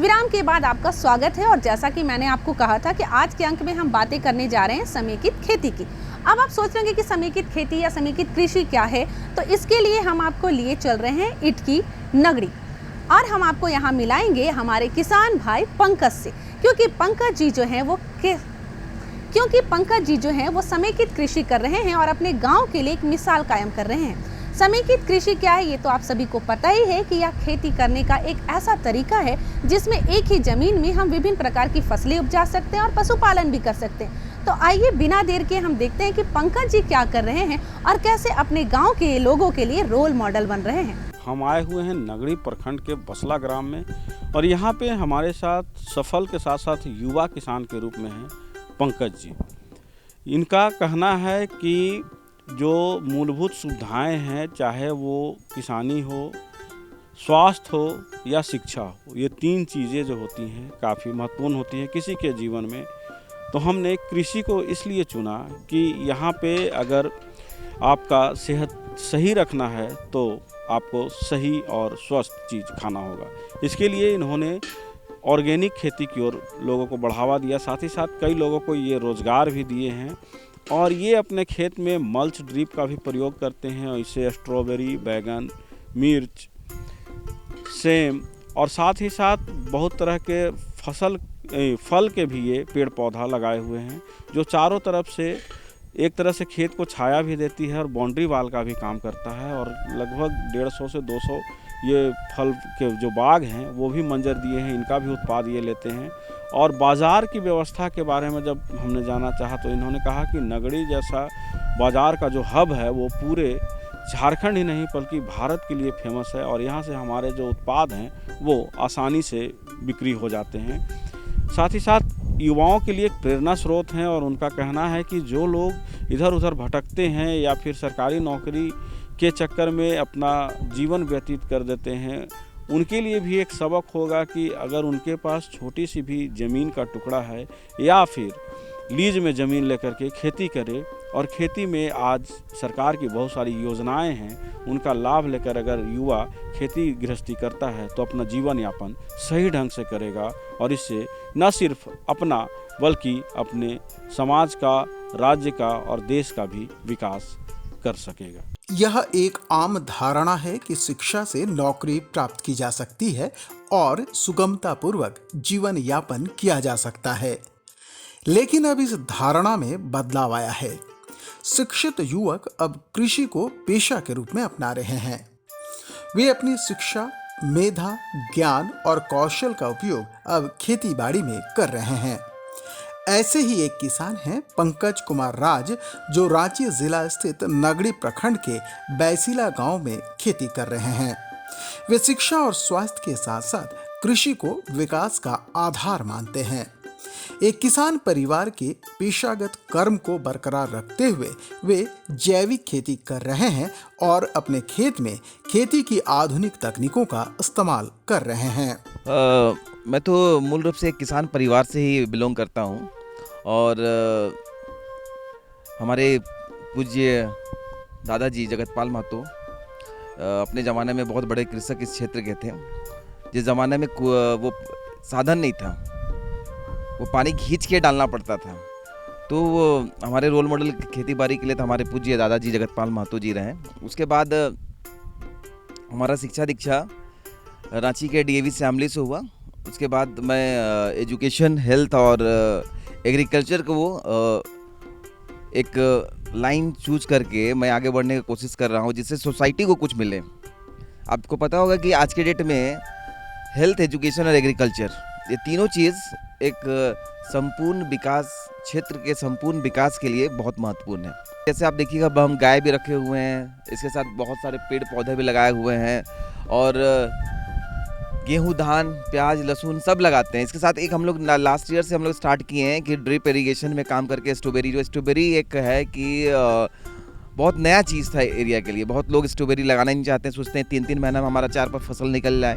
विराम के बाद आपका स्वागत है। और जैसा कि मैंने आपको कहा था कि आज के अंक में हम बातें करने जा रहे हैं समेकित खेती की। अब आप सोच रहे हैं कि समेकित खेती या समेकित कृषि क्या है, तो इसके लिए हम आपको लिए चल रहे हैं ईंट की नगड़ी और हम आपको यहाँ मिलाएंगे हमारे किसान भाई पंकज से, क्योंकि पंकज जी जो हैं वो समेकित कृषि कर रहे हैं और अपने गाँव के लिए एक मिसाल कायम कर रहे हैं। समेकित कृषि क्या है ये तो आप सभी को पता ही है कि यह खेती करने का एक ऐसा तरीका है जिसमें एक ही जमीन में हम विभिन्न प्रकार की फसलें उपजा सकते हैं और पशुपालन भी कर सकते हैं। तो आइए बिना देर के हम देखते हैं कि पंकज जी क्या कर रहे हैं और कैसे अपने गांव के लोगों के लिए रोल मॉडल बन रहे हैं। हम आए हुए हैं नगड़ी प्रखंड के बसला ग्राम में और यहाँ पे हमारे साथ सफल के साथ साथ युवा किसान के रूप में हैं पंकज जी। इनका कहना है कि जो मूलभूत सुविधाएं हैं, चाहे वो किसानी हो, स्वास्थ्य हो या शिक्षा हो, ये तीन चीज़ें जो होती हैं काफ़ी महत्वपूर्ण होती हैं किसी के जीवन में। तो हमने कृषि को इसलिए चुना कि यहाँ पे अगर आपका सेहत सही रखना है तो आपको सही और स्वस्थ चीज़ खाना होगा। इसके लिए इन्होंने ऑर्गेनिक खेती की ओर लोगों को बढ़ावा दिया, साथ ही साथ कई लोगों को ये रोज़गार भी दिए हैं। और ये अपने खेत में मल्च ड्रिप का भी प्रयोग करते हैं और इससे स्ट्रॉबेरी, बैगन, मिर्च, सेम और साथ ही साथ बहुत तरह के फल के भी ये पेड़ पौधा लगाए हुए हैं, जो चारों तरफ से एक तरह से खेत को छाया भी देती है और बाउंड्री वाल का भी काम करता है। और लगभग 150 से 200 ये फल के जो बाग हैं वो भी मंजर दिए हैं, इनका भी उत्पाद ये लेते हैं। और बाज़ार की व्यवस्था के बारे में जब हमने जाना चाहा तो इन्होंने कहा कि नगड़ी जैसा बाज़ार का जो हब है वो पूरे झारखंड ही नहीं बल्कि भारत के लिए फेमस है और यहाँ से हमारे जो उत्पाद हैं वो आसानी से बिक्री हो जाते हैं। साथ ही साथ युवाओं के लिए एक प्रेरणा स्रोत हैं और उनका कहना है कि जो लोग इधर उधर भटकते हैं या फिर सरकारी नौकरी के चक्कर में अपना जीवन व्यतीत कर देते हैं, उनके लिए भी एक सबक होगा कि अगर उनके पास छोटी सी भी ज़मीन का टुकड़ा है या फिर लीज में ज़मीन लेकर के खेती करे और खेती में आज सरकार की बहुत सारी योजनाएं हैं, उनका लाभ लेकर अगर युवा खेती गृहस्थी करता है तो अपना जीवन यापन सही ढंग से करेगा और इससे न सिर्फ अपना बल्कि अपने समाज का, राज्य का और देश का भी विकास कर सकेगा। यह एक आम धारणा है कि शिक्षा से नौकरी प्राप्त की जा सकती है और सुगमता पूर्वक जीवन यापन किया जा सकता है, लेकिन अब इस धारणा में बदलाव आया है। शिक्षित युवक अब कृषि को पेशा के रूप में अपना रहे हैं। वे अपनी शिक्षा, मेधा, ज्ञान और कौशल का उपयोग अब खेती बाड़ी में कर रहे हैं। ऐसे ही एक किसान हैं पंकज कुमार राज, जो रांची जिला स्थित नगड़ी प्रखंड के बैसीला गांव में खेती कर रहे हैं। वे शिक्षा और स्वास्थ्य के साथ साथ कृषि को विकास का आधार मानते हैं। एक किसान परिवार के पेशागत कर्म को बरकरार रखते हुए वे जैविक खेती कर रहे हैं और अपने खेत में खेती की आधुनिक तकनीकों का इस्तेमाल कर रहे हैं। मैं तो मूल रूप से एक किसान परिवार से ही बिलोंग करता हूँ और हमारे पूज्य दादाजी जगतपाल महतो अपने ज़माने में बहुत बड़े कृषक इस क्षेत्र के थे। जिस ज़माने में वो साधन नहीं था, वो पानी खींच के डालना पड़ता था, तो वो हमारे रोल मॉडल खेती बाड़ी के लिए तो हमारे पूज्य दादाजी जगतपाल महतो जी रहे। उसके बाद हमारा शिक्षा दीक्षा रांची के DAV असेंबली से हुआ। उसके बाद मैं एजुकेशन, हेल्थ और एग्रीकल्चर को एक लाइन चूज करके मैं आगे बढ़ने की कोशिश कर रहा हूँ, जिससे सोसाइटी को कुछ मिले। आपको पता होगा कि आज के डेट में हेल्थ, एजुकेशन और एग्रीकल्चर, ये तीनों चीज़ एक संपूर्ण विकास, क्षेत्र के संपूर्ण विकास के लिए बहुत महत्वपूर्ण है। जैसे आप देखिएगा, अब हम गाय भी रखे हुए हैं, इसके साथ बहुत सारे पेड़ पौधे भी लगाए हुए हैं और गेहूं, धान, प्याज, लहसुन सब लगाते हैं। इसके साथ एक हम लोग लास्ट ईयर से हम लोग स्टार्ट किए हैं कि ड्रिप इरिगेशन में काम करके स्ट्रॉबेरी एक है कि बहुत नया चीज़ था एरिया के लिए। बहुत लोग स्ट्रॉबेरी लगाना नहीं चाहते हैं, सोचते हैं 3-3 महीना में हमारा 4 फसल निकल जाए।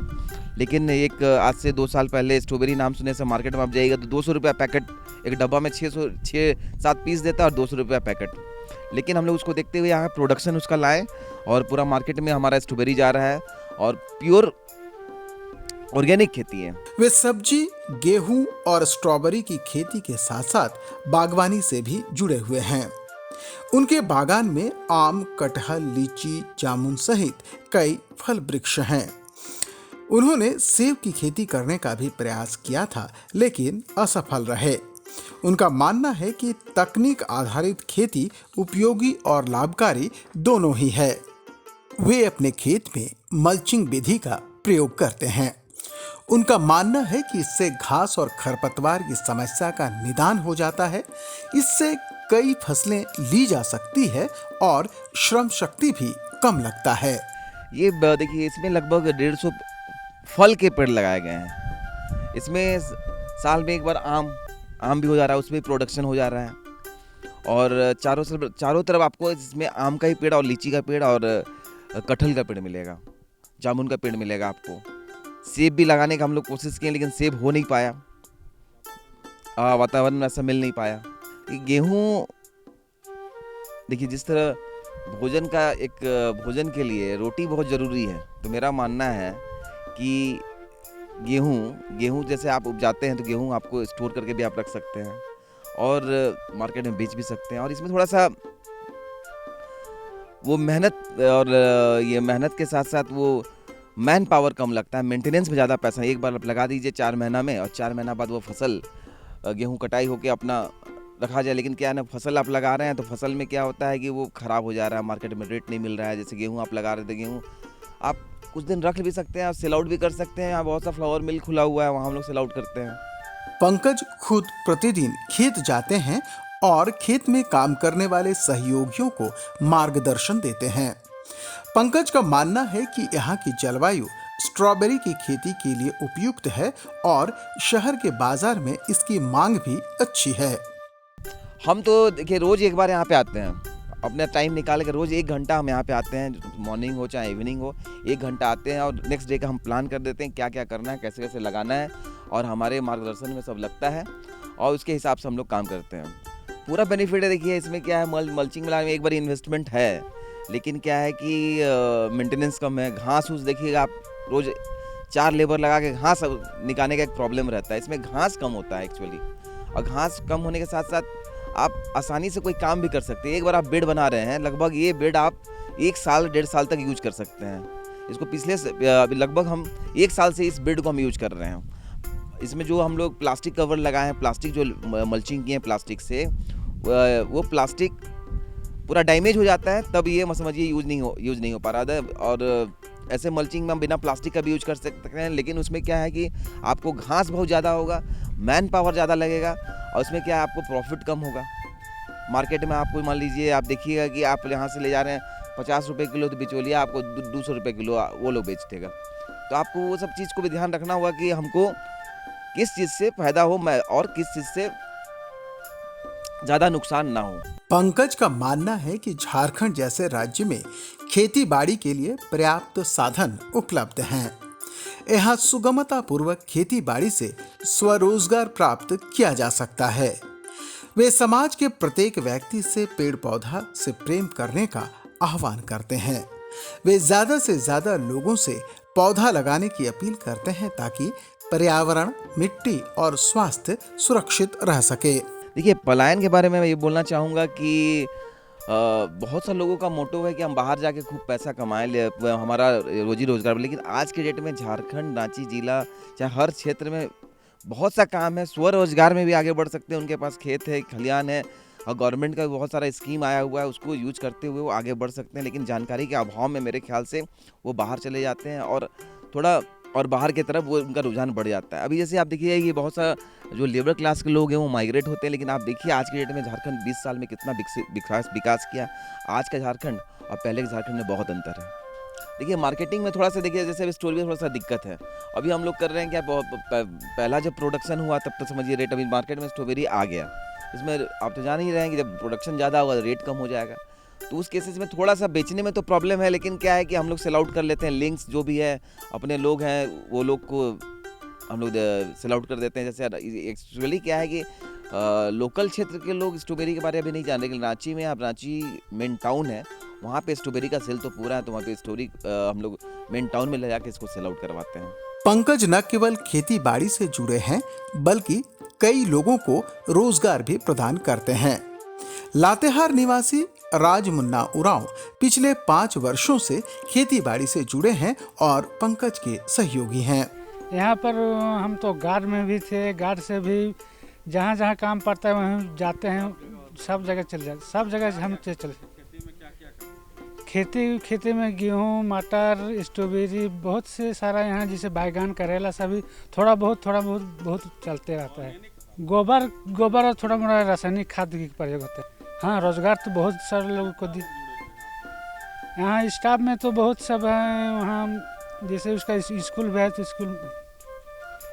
लेकिन एक आज से 2 साल पहले स्ट्रॉबेरी नाम सुने से मार्केट में आप जाइएगा तो 200 रुपया पैकेट, एक डब्बा में 6-7 पीस देता है और 200 रुपया पैकेट। लेकिन हम लोग उसको देखते हुए यहाँ प्रोडक्शन उसका लाए और पूरा मार्केट में हमारा स्ट्रॉबेरी जा रहा है और प्योर ऑर्गेनिक खेती है। वे सब्जी, गेहूं और स्ट्रॉबेरी की खेती के साथ साथ बागवानी से भी जुड़े हुए हैं। उनके बागान में आम, कटहल, लीची, जामुन सहित कई फल वृक्ष हैं। उन्होंने सेब की खेती करने का भी प्रयास किया था, लेकिन असफल रहे। उनका मानना है कि तकनीक आधारित खेती उपयोगी और लाभकारी दोनों ही है। वे अपने खेत में मल्चिंग विधि का प्रयोग करते हैं। उनका मानना है कि इससे घास और खरपतवार की समस्या का निदान हो जाता है। इससे कई फसलें ली जा सकती है और श्रम शक्ति भी कम लगता है। ये देखिए, इसमें लगभग 150 फल के पेड़ लगाए गए हैं। इसमें साल में एक बार आम भी हो जा रहा है, उसमें प्रोडक्शन हो जा रहा है। और चारों तरफ आपको इसमें आम का ही पेड़ और लीची का पेड़ और कटहल का पेड़ मिलेगा, जामुन का पेड़ मिलेगा आपको। सेब भी लगाने का हम लोग कोशिश किए, लेकिन सेब हो नहीं पाया, वातावरण ऐसा मिल नहीं पाया। गेहूँ देखिए, जिस तरह भोजन के लिए रोटी बहुत ज़रूरी है, तो मेरा मानना है कि गेहूँ जैसे आप उपजाते हैं तो गेहूँ आपको स्टोर करके भी आप रख सकते हैं और मार्केट में बेच भी सकते हैं। और इसमें थोड़ा सा वो मेहनत के साथ साथ वो मैन पावर कम लगता है, मेंटेनेंस में ज़्यादा पैसा। एक बार आप लगा दीजिए 4 महीना में, और 4 महीना बाद वो फसल गेहूँ कटाई होके अपना रखा जाए। लेकिन क्या है ना, फसल आप लगा रहे हैं तो फसल में क्या होता है कि वो ख़राब हो जा रहा है, मार्केट में रेट नहीं मिल रहा है। जैसे गेहूँ आप लगा रहे थे, गेहूँ आप कुछ दिन रख भी सकते हैं, आप सेल आउट भी कर सकते हैं। यहाँ बहुत सा फ्लावर मिल खुला हुआ है, वहाँ हम लोग सेल आउट करते हैं। पंकज खुद प्रतिदिन खेत जाते हैं और खेत में काम करने वाले सहयोगियों को मार्गदर्शन देते हैं। पंकज का मानना है कि यहाँ की जलवायु स्ट्रॉबेरी की खेती के लिए उपयुक्त है और शहर के बाजार में इसकी मांग भी अच्छी है। हम तो देखिए रोज़ एक बार यहाँ पे आते हैं, अपना टाइम निकाल कर रोज़ 1 घंटा हम यहाँ पे आते हैं, मॉर्निंग हो चाहे इवनिंग हो, 1 घंटा आते हैं और नेक्स्ट डे का हम प्लान कर देते हैं क्या क्या करना है, कैसे कैसे लगाना है, और हमारे मार्गदर्शन में सब लगता है और उसके हिसाब से हम लोग काम करते हैं। पूरा बेनिफिट है। देखिए इसमें क्या है, मल्चिंग मिलाने में एक बार इन्वेस्टमेंट है, लेकिन क्या है कि मेंटेनेंस कम है। घास उस देखिएगा, आप रोज़ 4 लेबर लगा के घास निकालने का एक प्रॉब्लम रहता है। इसमें घास कम होता है एक्चुअली, और घास कम होने के साथ साथ आप आसानी से कोई काम भी कर सकते हैं। एक बार आप बेड बना रहे हैं, लगभग ये बेड आप 1 साल 1.5 साल तक यूज कर सकते हैं। इसको पिछले लगभग हम 1 साल से इस बेड को हम यूज कर रहे हैं। इसमें जो हम लोग प्लास्टिक कवर लगाए हैं, प्लास्टिक जो मल्चिंग किए हैं प्लास्टिक से, वो प्लास्टिक पूरा डैमेज हो जाता है, तब ये समझिए यूज नहीं हो पा रहा था। और ऐसे मल्चिंग में हम बिना प्लास्टिक का भी यूज कर सकते हैं, लेकिन उसमें क्या है कि आपको घास बहुत ज़्यादा होगा, मैन पावर ज़्यादा लगेगा, और उसमें क्या है आपको प्रॉफिट कम होगा। मार्केट में आपको मान लीजिए, आप देखिएगा कि आप यहाँ से ले जा रहे हैं 50 रुपये किलो, तो बिचौलिया आपको 200 रुपये किलो वो लोग बेचतेगा। तो आपको वो सब चीज़ को भी ध्यान रखना होगा कि हमको किस चीज़ से फायदा हो और किस चीज़ से ज़्यादा नुकसान ना हो। पंकज का मानना है कि झारखंड जैसे राज्य में खेती बाड़ी के लिए पर्याप्त साधन उपलब्ध हैं। यहाँ सुगमता पूर्वक खेती बाड़ी से स्वरोजगार प्राप्त किया जा सकता है। वे समाज के प्रत्येक व्यक्ति से पेड़ पौधा से प्रेम करने का आह्वान करते हैं। वे ज्यादा से ज्यादा लोगों से पौधा लगाने की अपील करते हैं ताकि पर्यावरण, मिट्टी और स्वास्थ्य सुरक्षित रह सके। देखिए, पलायन के बारे में मैं ये बोलना चाहूँगा कि बहुत सा लोगों का मोटो है कि हम बाहर जाके खूब पैसा कमाएं, हमारा रोजी रोजगार। लेकिन आज के डेट में झारखंड, रांची जिला, चाहे हर क्षेत्र में बहुत सा काम है। स्वरोजगार में भी आगे बढ़ सकते हैं, उनके पास खेत है, खलियान है, और गवर्नमेंट का बहुत सारा स्कीम आया हुआ है, उसको यूज करते हुए वो आगे बढ़ सकते हैं। लेकिन जानकारी के अभाव में मेरे ख्याल से वो बाहर चले जाते हैं और बाहर की तरफ वो उनका रुझान बढ़ जाता है। अभी जैसे आप देखिए, ये बहुत सा जो लेबर क्लास के लोग हैं वो माइग्रेट होते हैं, लेकिन आप देखिए आज के डेट में झारखंड 20 साल में कितना विकास किया। आज का झारखंड और पहले के झारखंड में बहुत अंतर है। देखिए, मार्केटिंग में थोड़ा सा देखिए, जैसे स्टोरी में थोड़ा सा दिक्कत है। अभी हम लोग कर रहे हैं क्या, पहला जब प्रोडक्शन हुआ तब तो समझिए रेट, अभी मार्केट में स्ट्रॉबेरी आ गया, इसमें आप तो जान ही रहे हैं कि जब प्रोडक्शन ज़्यादा होगा तो रेट कम हो जाएगा। तो उस केसेस में थोड़ा सा बेचने में तो प्रॉब्लम है, लेकिन क्या है कि हम लोग सेल आउट कर लेते हैं। लिंक्स जो भी है, अपने लोग हैं वो लोग को हम लोग सेल आउट कर देते हैं। जैसे एक्चुअली क्या है कि लोकल क्षेत्र के लोग स्ट्रॉबेरी के बारे में अभी नहीं जान रहे, लेकिन रांची में, आप रांची मेन टाउन है, वहाँ पे स्ट्रॉबेरी का सेल तो पूरा है, तो वहाँ पे हम लोग मेन टाउन में ले जाके इसको सेल आउट करवाते हैं। पंकज न केवल खेती बाड़ी से जुड़े हैं बल्कि कई लोगों को रोजगार भी प्रदान करते हैं। लातेहार निवासी राज मुन्ना उरांव पिछले 5 वर्षों से खेती बाड़ी से जुड़े हैं और पंकज के सहयोगी हैं। यहाँ पर हम तो गार्ड में भी थे, गार्ड से भी जहाँ जहाँ काम पड़ता है वहीं जाते हैं, सब जगह चले जाते, सब जगह हम चले। खेती में गेहूँ, मटर, स्ट्रॉबेरी, बहुत से सारा यहाँ जैसे बैगन, करेला सभी थोड़ा बहुत चलते रहता है। गोबर और थोड़ा मोड़ा रासायनिक खाद की प्रयोग होता है। हाँ, रोजगार तो बहुत सारे लोगों को दी। यहाँ स्टाफ में तो बहुत सब है, वहाँ जैसे उसका स्कूल भी है तो स्कूल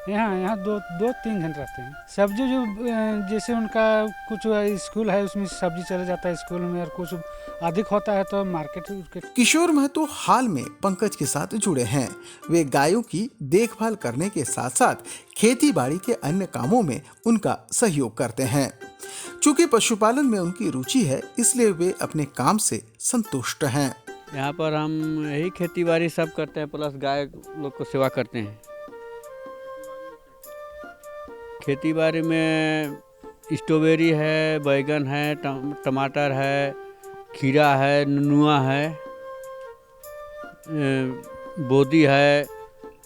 यहाँ 2-3 घंटे रहते हैं। सब्जी जो जैसे उनका कुछ स्कूल है उसमें सब्जी चला जाता है स्कूल में, और कुछ अधिक होता है तो मार्केट। किशोर महतो हाल में पंकज के साथ जुड़े हैं। वे गायों की देखभाल करने के साथ साथ खेती बाड़ी के अन्य कामों में उनका सहयोग करते हैं। चूँकि पशुपालन में उनकी रुचि है, इसलिए वे अपने काम से संतुष्ट हैं। यहाँ पर हम यही खेती बाड़ी सब करते हैं, प्लस गाय लोग को सेवा करते हैं। खेती बाड़ी में स्ट्रॉबेरी है, बैगन है, टमाटर है, खीरा है, नुनुआ है, बोदी है,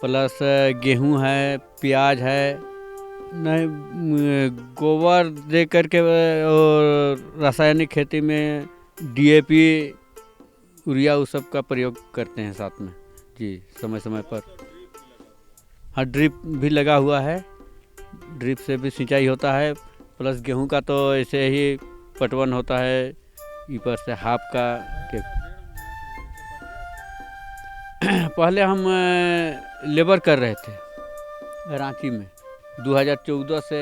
प्लस गेहूँ है, प्याज है। नहीं, गोबर दे करके और रासायनिक खेती में DAP, यूरिया उस सब का प्रयोग करते हैं साथ में जी, समय समय पर। हाँ, ड्रिप भी लगा हुआ है, ड्रिप से भी सिंचाई होता है। प्लस गेहूं का तो ऐसे ही पटवन होता है, ऊपर से हाफ का के। पहले हम लेबर कर रहे थे रांची में, 2014 से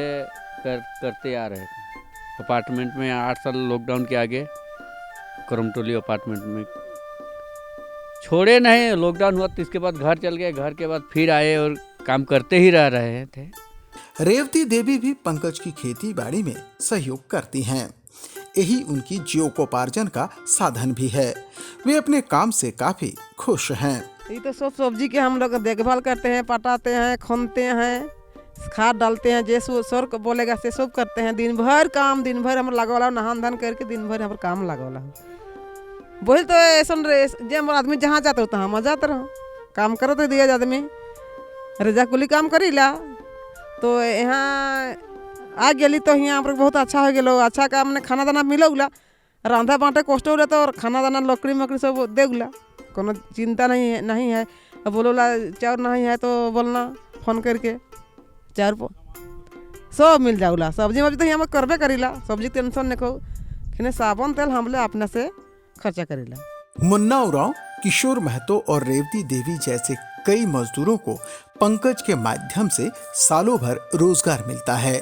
करते आ रहे थे अपार्टमेंट में। 8 साल लॉकडाउन के आगे करमटोली अपार्टमेंट में छोड़े नहीं। लॉकडाउन हुआ तो इसके बाद घर चल गए, घर के बाद फिर आए और काम करते ही रह रहे थे। रेवती देवी भी पंकज की खेती बाड़ी में सहयोग करती हैं। यही उनकी जीविकोपार्जन का साधन भी है। वे अपने काम से काफी खुश हैं। ये तो सब सब्जी के हम लोग देखभाल करते हैं, पटाते हैं, खोनते हैं, खाद डालते हैं, जैसे सर को बोलेगा से सब करते हैं। दिन भर हम लगवाला, नहान धान करके दिन भर हम काम लगवाला। वही तो ऐसा जब आदमी जहाँ जाता तहाँ हम जाते रहो, काम करो तो दिया आदमी रजा कुली काम करीला। तो यहाँ आ गली तो यहाँ पर बहुत अच्छा हो गलो, अच्छा काम ने खाना दाना मिलोला, रांधा बांटे कष्ट हो तो, और खाना दाना लकड़ी मकड़ी सब देगला, कोनो चिंता नहीं है। अब बोलोला चाउर नहीं है तो बोलना फोन करके, चाउर सब मिल जाऊला। सब्जी वब्जी तो यहाँ करबे करीला, सब्जी टेंशन नहीं को, खिने साबुन तेल हमले अपने से खर्चा करीला। मुन्ना उरांव, किशोर महतो और रेवती देवी जैसे कई मजदूरों को पंकज के माध्यम से सालों भर रोजगार मिलता है।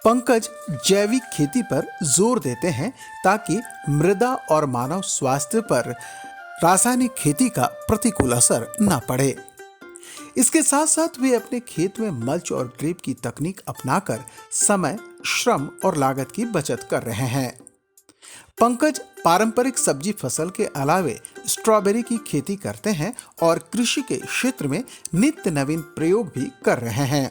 पंकज जैविक खेती पर जोर देते हैं ताकि मृदा और मानव स्वास्थ्य पर रासायनिक खेती का प्रतिकूल असर न पड़े। इसके साथ साथ वे अपने खेत में मल्च और ड्रिप की तकनीक अपनाकर समय, श्रम और लागत की बचत कर रहे हैं। पंकज पारंपरिक सब्जी फसल के अलावे स्ट्रॉबेरी की खेती करते हैं और कृषि के क्षेत्र में नित्य नवीन प्रयोग भी कर रहे हैं।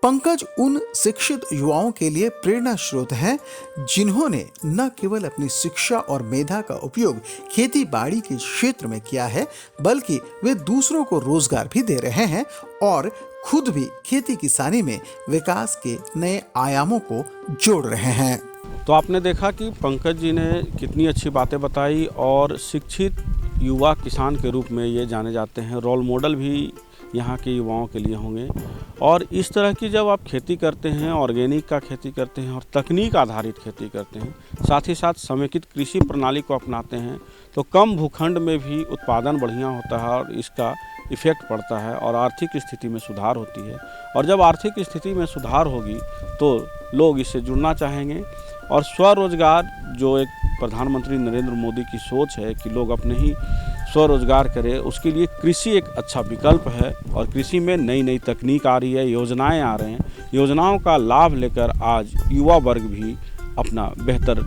पंकज उन शिक्षित युवाओं के लिए प्रेरणा स्रोत हैं जिन्होंने न केवल अपनी शिक्षा और मेधा का उपयोग खेती बाड़ी के क्षेत्र में किया है, बल्कि वे दूसरों को रोजगार भी दे रहे हैं और खुद भी खेती किसानी में विकास के नए आयामों को जोड़ रहे हैं। तो आपने देखा कि पंकज जी ने कितनी अच्छी बातें बताई और शिक्षित युवा किसान के रूप में ये जाने जाते हैं। रोल मॉडल भी यहाँ के युवाओं के लिए होंगे। और इस तरह की जब आप खेती करते हैं, ऑर्गेनिक का खेती करते हैं और तकनीक आधारित खेती करते हैं, साथ ही साथ समेकित कृषि प्रणाली को अपनाते हैं, तो कम भूखंड में भी उत्पादन बढ़िया होता है और इसका इफ़ेक्ट पड़ता है और आर्थिक स्थिति में सुधार होती है। और जब आर्थिक स्थिति में सुधार होगी तो लोग इससे जुड़ना चाहेंगे। और स्वरोजगार, जो एक प्रधानमंत्री नरेंद्र मोदी की सोच है कि लोग अपने ही स्वरोजगार करें, उसके लिए कृषि एक अच्छा विकल्प है। और कृषि में नई नई तकनीक आ रही है, योजनाएं आ रहे हैं। योजनाओं का लाभ लेकर आज युवा वर्ग भी अपना बेहतर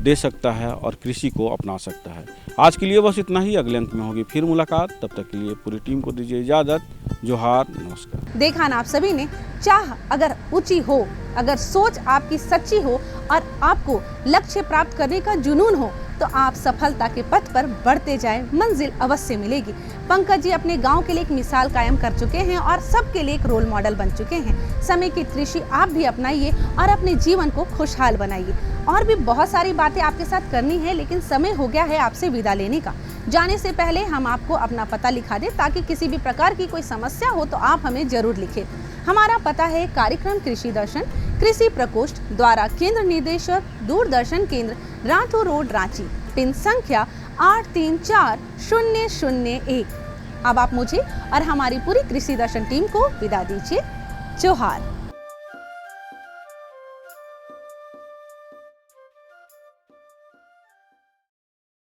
दे सकता है और कृषि को अपना सकता है। आज के लिए बस इतना ही, अगले अंक में होगी फिर मुलाकात। तब तक के लिए पूरी टीम को दीजिए इजाज़त। जोहार, नमस्कार। देखा ना आप सभी ने, चाह अगर ऊंची हो, अगर सोच आपकी सच्ची हो और आपको लक्ष्य प्राप्त करने का जुनून हो तो आप सफलता के पथ पर बढ़ते जाएं, मंजिल अवश्य मिलेगी। पंकज जी अपने गांव के लिए एक मिसाल कायम कर चुके हैं और सबके लिए एक रोल मॉडल बन चुके हैं। समेकित कृषि आप भी अपनाइए और अपने जीवन को खुशहाल बनाइए। और भी बहुत सारी बातें आपके साथ करनी है, लेकिन समय हो गया है आपसे विदा लेने का। जाने से पहले हम आपको अपना पता लिखा दें, ताकि किसी भी प्रकार की कोई समस्या हो तो आप हमें जरूर लिखें। हमारा पता है कार्यक्रम कृषि दर्शन, कृषि प्रकोष्ठ द्वारा केंद्र निदेशक, दूरदर्शन केंद्र, राठौर रोड, रांची। पिन संख्या 834001। अब आप मुझे और हमारी पूरी कृषि दर्शन टीम को विदा दीजिए। जोहार।